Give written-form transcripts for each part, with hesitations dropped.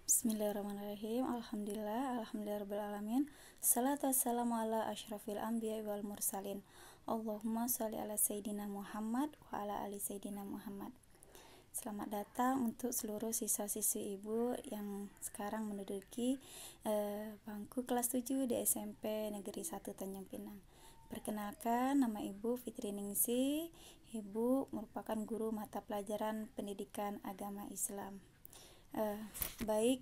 Bismillahirrahmanirrahim. Alhamdulillahirabbil alamin. Salatu wassalamu ala asyrafil anbiya'i wal mursalin. Allahumma sholli ala sayyidina Muhammad wa ala ali sayyidina Muhammad. Selamat datang untuk seluruh siswa-siswi ibu yang sekarang menduduki bangku kelas 7 di SMP Negeri 1 Tanjung Pinang. Perkenalkan, nama Ibu Fitri Ningsi. Ibu merupakan guru mata pelajaran pendidikan agama Islam. Baik,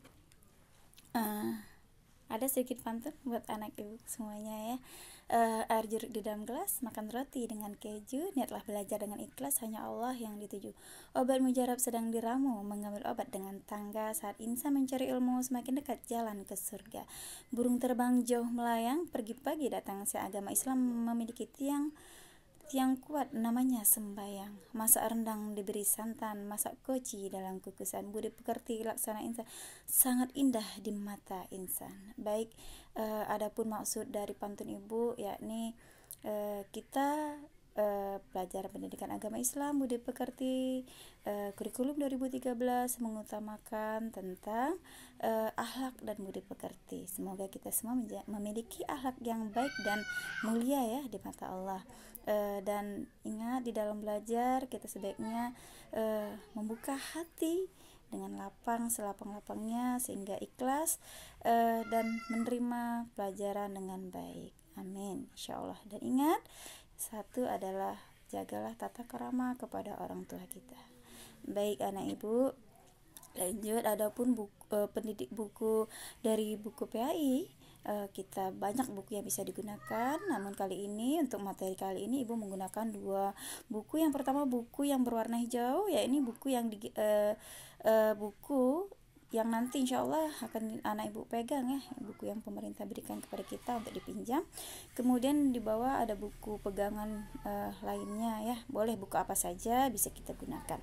ada sedikit pantun buat anak ibu semuanya ya. Air jeruk di dalam gelas, makan roti dengan keju, niatlah belajar dengan ikhlas, hanya Allah yang dituju. Obat mujarab sedang diramu, mengambil obat dengan tangga. Saat insan mencari ilmu, semakin dekat jalan ke surga. Burung terbang jauh melayang, pergi pagi datang siang. Agama Islam memiliki tiang kuat, namanya sembayang. Masak rendang diberi santan, masak koci dalam kukusan. Budi pekerti laksana insan, sangat indah di mata insan. Baik, adapun maksud dari pantun ibu, yakni kita pelajar pendidikan agama Islam budi pekerti kurikulum 2013 mengutamakan tentang akhlak dan budi pekerti. Semoga kita semua memiliki akhlak yang baik dan mulia ya di mata Allah. Dan ingat, di dalam belajar kita sebaiknya membuka hati dengan lapang selapang-lapangnya sehingga ikhlas dan menerima pelajaran dengan baik. Amin, insyaallah. Dan ingat, satu adalah jagalah tata krama kepada orang tua kita. Baik anak ibu, lanjut. Adapun pendidik buku dari buku PAI, kita banyak buku yang bisa digunakan, namun kali ini untuk materi kali ini ibu menggunakan dua buku. Yang pertama buku yang berwarna hijau, ya ini buku yang buku yang nanti insya Allah akan anak ibu pegang ya, buku yang pemerintah berikan kepada kita untuk dipinjam. Kemudian di bawah ada buku pegangan lainnya ya, boleh buku apa saja bisa kita gunakan.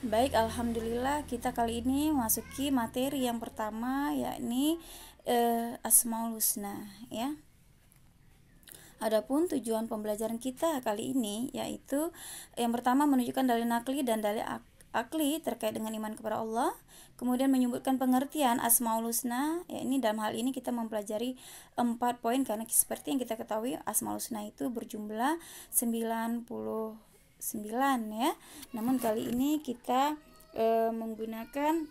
Baik, alhamdulillah kita kali ini masuki materi yang pertama, yakni Asmaul Husna ya. Adapun tujuan pembelajaran kita kali ini yaitu yang pertama menunjukkan dalil nakli dan dalil akli terkait dengan iman kepada Allah, kemudian menyebutkan pengertian Asmaul Husna, ya ini dalam hal ini kita mempelajari 4 poin karena seperti yang kita ketahui Asmaul Husna itu berjumlah 99 ya. Namun kali ini kita menggunakan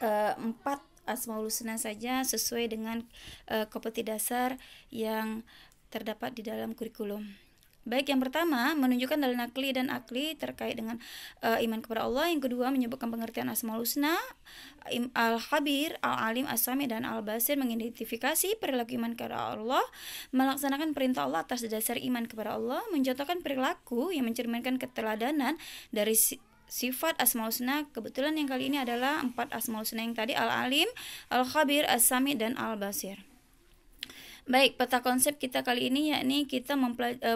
4 Asmaul Husna saja sesuai dengan kompetensi dasar yang terdapat di dalam kurikulum. Baik, yang pertama menunjukkan dalil nakli dan akli terkait dengan iman kepada Allah. Yang kedua menyebutkan pengertian Asmaul Husna. Al-Khabir, Al-Alim, As-Sami dan Al-Basir mengidentifikasi perilaku iman kepada Allah, melaksanakan perintah Allah atas dasar iman kepada Allah, mencontohkan perilaku yang mencerminkan keteladanan dari sifat Asmaul Husna. Kebetulan yang kali ini adalah 4 Asmaul Husna yang tadi, Al-Alim, Al-Khabir, As-Sami dan Al-Basir. Baik, peta konsep kita kali ini yakni kita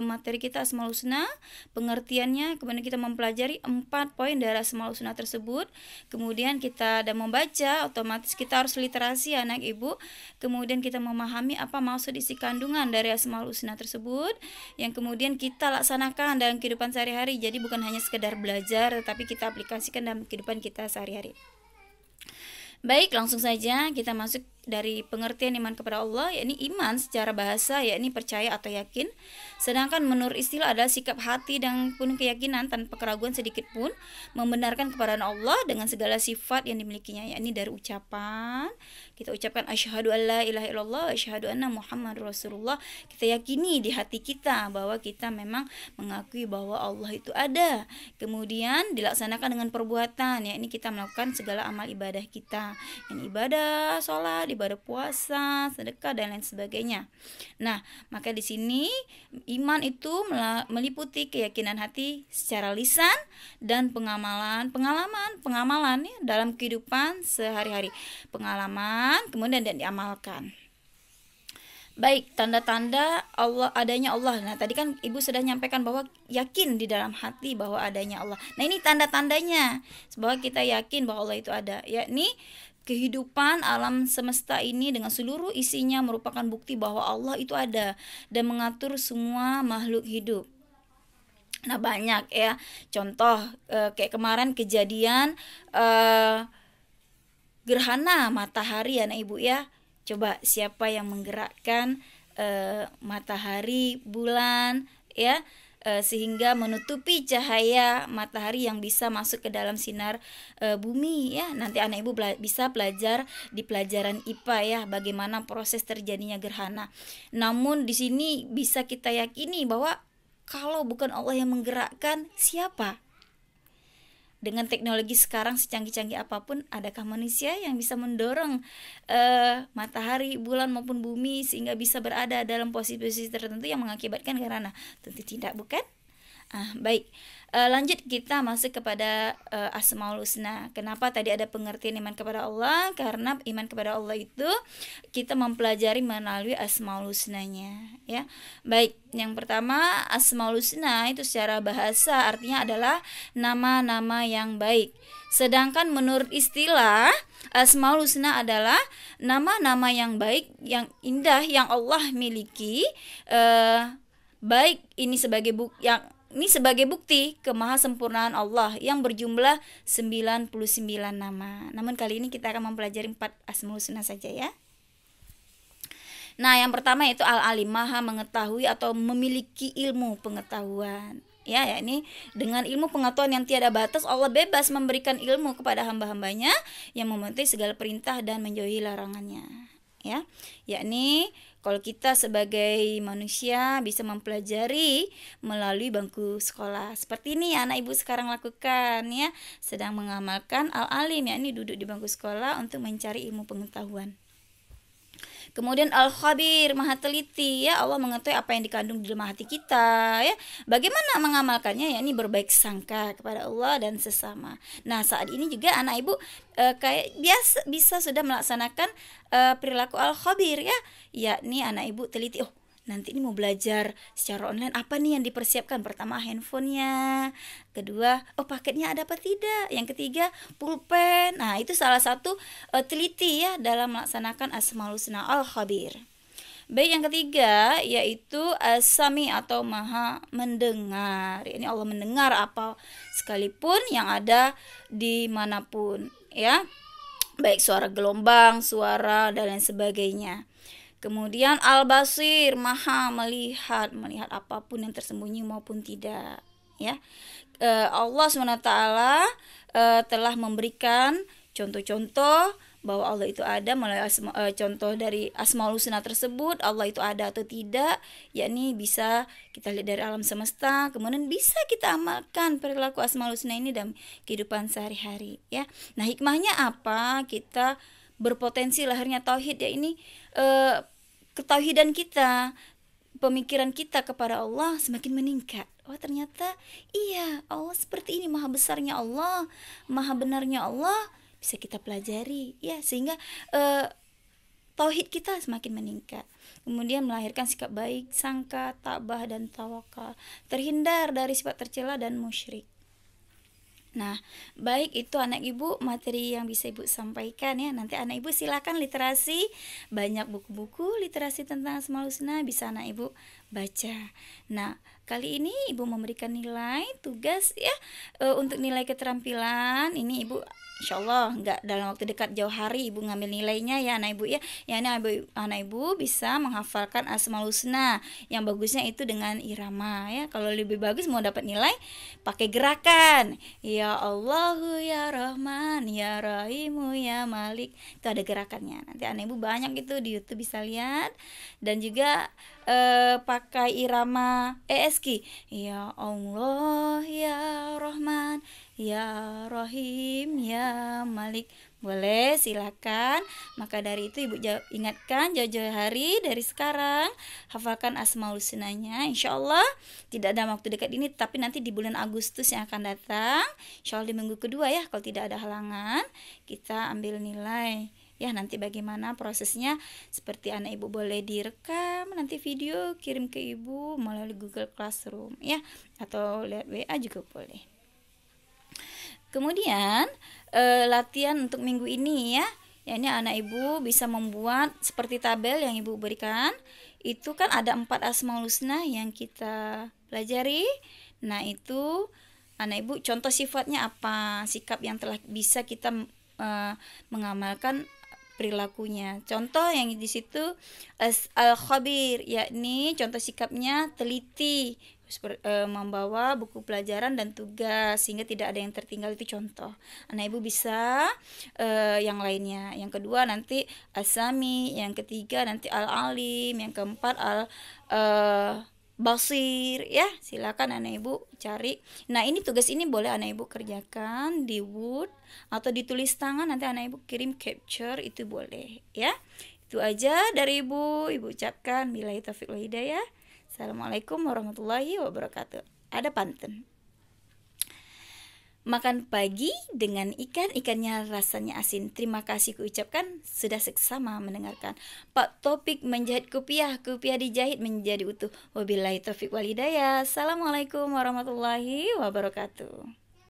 materi kita Asmaul Husna, pengertiannya, kemudian kita mempelajari 4 poin dari Asmaul Husna tersebut. Kemudian kita dan membaca, otomatis kita harus literasi anak ibu. Kemudian kita memahami apa maksud isi kandungan dari Asmaul Husna tersebut, yang kemudian kita laksanakan dalam kehidupan sehari-hari. Jadi bukan hanya sekedar belajar, tetapi kita aplikasikan dalam kehidupan kita sehari-hari. Baik, langsung saja kita masuk dari pengertian iman kepada Allah, yakni iman secara bahasa yakni percaya atau yakin. Sedangkan menurut istilah adalah sikap hati dan penuh keyakinan tanpa keraguan sedikit pun membenarkan kepada Allah dengan segala sifat yang dimilikinya, yakni dari ucapan kita ucapkan asyhadu alla ilaha illallah wa asyhadu anna muhammadur rasulullah. Kita yakini di hati kita bahwa kita memang mengakui bahwa Allah itu ada. Kemudian dilaksanakan dengan perbuatan, yakni kita melakukan segala amal ibadah kita, yang ibadah sholat, ibadah puasa, sedekah dan lain sebagainya. Nah, maka di sini iman itu meliputi keyakinan hati secara lisan dan pengamalan ya, dalam kehidupan sehari-hari. Pengalaman kemudian dan diamalkan. Baik, tanda-tanda adanya Allah. Nah, tadi kan Ibu sudah nyampaikan bahwa yakin di dalam hati bahwa adanya Allah. Nah, ini tanda-tandanya bahwa kita yakin bahwa Allah itu ada, yakni kehidupan alam semesta ini dengan seluruh isinya merupakan bukti bahwa Allah itu ada dan mengatur semua makhluk hidup. Nah, banyak ya contoh kayak kemarin kejadian gerhana matahari anak ibu ya. Coba siapa yang menggerakkan matahari, bulan ya, sehingga menutupi cahaya matahari yang bisa masuk ke dalam sinar bumi ya. Nanti anak ibu bisa belajar di pelajaran IPA ya, bagaimana proses terjadinya gerhana. Namun di sini bisa kita yakini bahwa kalau bukan Allah yang menggerakkan, siapa? Dengan teknologi sekarang secanggih-canggih apapun, adakah manusia yang bisa mendorong matahari, bulan maupun bumi sehingga bisa berada dalam posisi-posisi tertentu yang mengakibatkan gerhana? Tentu tidak, bukan? Baik, lanjut kita masuk kepada Asmaul Husna. Kenapa tadi ada pengertian iman kepada Allah? Karena iman kepada Allah itu kita mempelajari melalui Asmaul Husnanya ya. Baik, yang pertama Asmaul Husna itu secara bahasa artinya adalah nama-nama yang baik. Sedangkan menurut istilah Asmaul Husna adalah nama-nama yang baik, yang indah yang Allah miliki. Baik ini sebagai bukti kemahasempurnaan Allah yang berjumlah 99 nama. Namun kali ini kita akan mempelajari 4 Asmaul Husna saja ya. Nah, yang pertama yaitu Al-Alim, Maha mengetahui atau memiliki ilmu pengetahuan. Ya, ini dengan ilmu pengetahuan yang tiada batas, Allah bebas memberikan ilmu kepada hamba-hambanya yang mematuhi segala perintah dan menjauhi larangannya. Ya, yakni kalau kita sebagai manusia bisa mempelajari melalui bangku sekolah. Seperti ini anak ibu sekarang lakukan ya, sedang mengamalkan Al-Alim, yakni duduk di bangku sekolah untuk mencari ilmu pengetahuan. Kemudian Al-Khabir, Maha teliti ya, Allah mengetahui apa yang dikandung di dalam hati kita ya. Bagaimana mengamalkannya? Yakni berbaik sangka kepada Allah dan sesama. Nah, saat ini juga anak ibu kayak biasa bisa sudah melaksanakan perilaku Al-Khabir ya, yakni anak ibu teliti. Oh, nanti ini mau belajar secara online, apa nih yang dipersiapkan? Pertama handphonenya, kedua paketnya ada apa tidak, yang ketiga pulpen. Nah, itu salah satu teliti ya dalam melaksanakan Asmaul Husna Al-Khabir. Baik, yang ketiga yaitu As-Sami atau Maha mendengar. Ini Allah mendengar apa sekalipun yang ada dimanapun ya, baik suara gelombang, suara dan lain sebagainya. Kemudian Al-Basir, Maha melihat apapun yang tersembunyi maupun tidak ya. Allah SWT telah memberikan contoh-contoh bahwa Allah itu ada melalui contoh dari Asmaul Husna tersebut. Allah itu ada atau tidak, yakni bisa kita lihat dari alam semesta, kemudian bisa kita amalkan perilaku Asmaul Husna ini dalam kehidupan sehari-hari ya. Nah, hikmahnya apa? Kita berpotensi lahirnya tauhid ya, ini ketauhidan kita, pemikiran kita kepada Allah semakin meningkat. Oh, ternyata iya, Allah seperti ini, maha besarnya Allah, maha benarnya Allah, bisa kita pelajari ya, sehingga tauhid kita semakin meningkat. Kemudian melahirkan sikap baik sangka, tabah dan tawakal, terhindar dari sifat tercela dan musyrik. Nah, baik itu anak ibu materi yang bisa ibu sampaikan ya. Nanti anak ibu silakan literasi, banyak buku-buku literasi tentang Asmaul Husna bisa anak ibu baca. Nah, kali ini ibu memberikan nilai tugas ya, untuk nilai keterampilan ini ibu insyaallah nggak dalam waktu dekat jauh hari ibu ngambil nilainya ya anak ibu ya. Ya anak ibu bisa menghafalkan Asmaul Husna. Yang bagusnya itu dengan irama ya. Kalau lebih bagus mau dapat nilai pakai gerakan. Ya Allahu ya Rahman ya Rahimu ya Malik. Itu ada gerakannya. Nanti anak ibu banyak itu di YouTube bisa lihat. Dan juga pakai irama ESK. Ya Allah ya Rahman ya Rahim ya Malik. Boleh, silakan. Maka dari itu ibu ingatkan jauh-jauh hari dari sekarang hafalkan Asmaul Husnanya. Insyaallah tidak ada waktu dekat ini, tapi nanti di bulan Agustus yang akan datang, insyaallah di minggu kedua ya, kalau tidak ada halangan kita ambil nilai. Ya, nanti bagaimana prosesnya, seperti anak ibu boleh direkam nanti video kirim ke ibu melalui Google Classroom ya, atau lewat WA juga boleh. Kemudian latihan untuk minggu ini ya, ini anak ibu bisa membuat seperti tabel yang ibu berikan. Itu kan ada 4 Asmaul Husna yang kita pelajari. Nah, itu anak ibu contoh sifatnya apa, sikap yang telah bisa kita mengamalkan perilakunya. Contoh yang di situ al-khabir, yakni contoh sikapnya teliti, membawa buku pelajaran dan tugas sehingga tidak ada yang tertinggal, itu contoh. Anak ibu bisa yang lainnya. Yang kedua nanti asami, yang ketiga nanti al-alim, yang keempat basir, ya. Silakan anak ibu cari. Nah, ini tugas ini boleh anak ibu kerjakan di Word atau ditulis tangan, nanti anak ibu kirim capture, itu boleh, ya. Itu aja dari ibu ucapkan billahi taufiq wal hidayah. Assalamualaikum warahmatullahi wabarakatuh. Ada pantun. Makan pagi dengan ikannya rasanya asin. Terima kasih kuucapkan sudah seksama mendengarkan. Pak Topik menjahit kopiah dijahit menjadi utuh. Wabillahi taufiq wal hidayah. Assalamualaikum warahmatullahi wabarakatuh.